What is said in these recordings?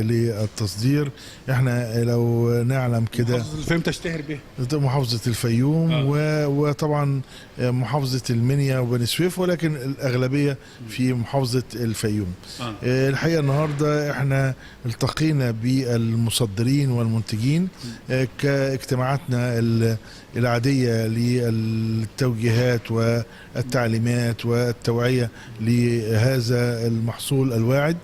للتصدير. احنا لو نعلم كده محافظة الفيوم تشتهر به. محافظة الفيوم وطبعا محافظة المنيا وبني سويف، ولكن الأغلبية في محافظة الفيوم. الحقيقة النهاردة احنا التقينا بالمصدرين والمنتجين كاجتماعاتنا العادية للتوجيهات والتعليمات والتوعية لهذا المحصول الواعد.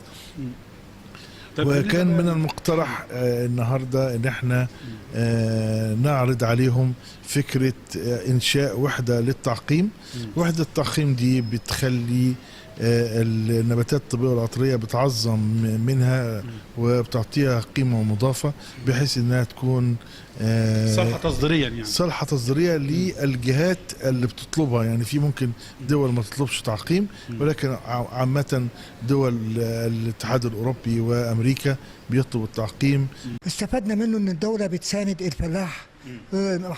وكان من المقترح النهارده ان احنا نعرض عليهم فكره انشاء وحده للتعقيم. وحده التعقيم دي بتخلي النباتات الطبيه والعطريه بتعظم منها وبتعطيها قيمه مضافه، بحيث انها تكون صالحه تصديريا، يعني صالحه تصديريه للجهات اللي بتطلبها. يعني في ممكن دول ما تطلبش تعقيم، ولكن عامه دول الاتحاد الاوروبي وامريكا بيطلبوا التعقيم. استفدنا منه ان الدوله بتساند الفلاح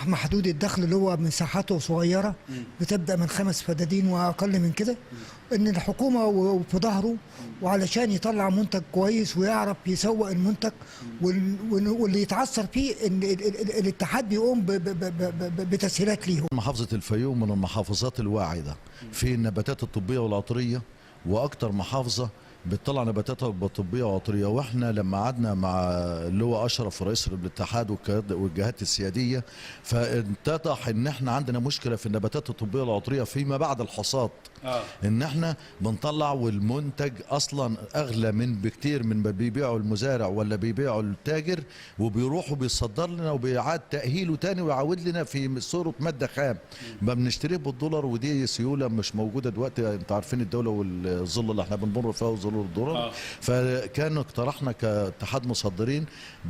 محدود الدخل اللي هو مساحاته صغيره، بتبدا من 5 فدادين واقل من كده، ان الحكومه في ظهره، وعلشان يطلع منتج كويس ويعرف يسوق المنتج، واللي يتعثر فيه ان الاتحاد بيقوم بتسهيلات ليهم. محافظه الفيوم من المحافظات الواعده في النباتات الطبيه والعطريه، واكثر محافظه بتطلع نباتاتها الطبيه وعطريه. واحنا لما قعدنا مع اللواء اشرف رئيس الاتحاد والجهات السياديه، فاتضح ان احنا عندنا مشكله في النباتات الطبيه والعطريه فيما بعد الحصاد. ان احنا بنطلع والمنتج اصلا اغلى من بكتير من ما بيبيعه المزارع ولا بيبيعه التاجر، وبيروح وبيصدر لنا وبيعاد تاهيله تاني ويعود لنا في صوره ماده خام، ما بنشتريه بالدولار. ودي سيوله مش موجوده دلوقتي، انتوا عارفين الدوله والظل اللي احنا بنمر فيها وظل الدولار. فكان اقترحنا كاتحاد مصدرين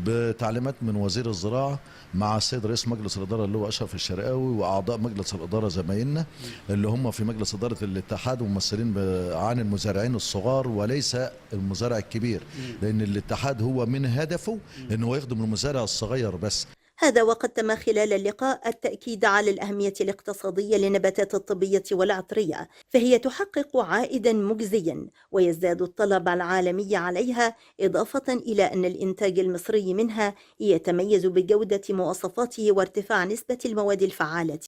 بتعليمات من وزير الزراعه مع السيد رئيس مجلس الاداره اللي هو اشرف الشرقاوي، واعضاء مجلس الاداره زمايلنا اللي هم في مجلس اداره الاتحاد وممثلين عن المزارعين الصغار وليس المزارع الكبير، لان الاتحاد هو من هدفه انه يخدم المزارع الصغير بس. هذا وقد تم خلال اللقاء التأكيد على الأهمية الاقتصادية للنباتات الطبية والعطرية، فهي تحقق عائدا مجزيا ويزداد الطلب العالمي عليها، إضافة إلى أن الإنتاج المصري منها يتميز بجودة مواصفاته وارتفاع نسبة المواد الفعالة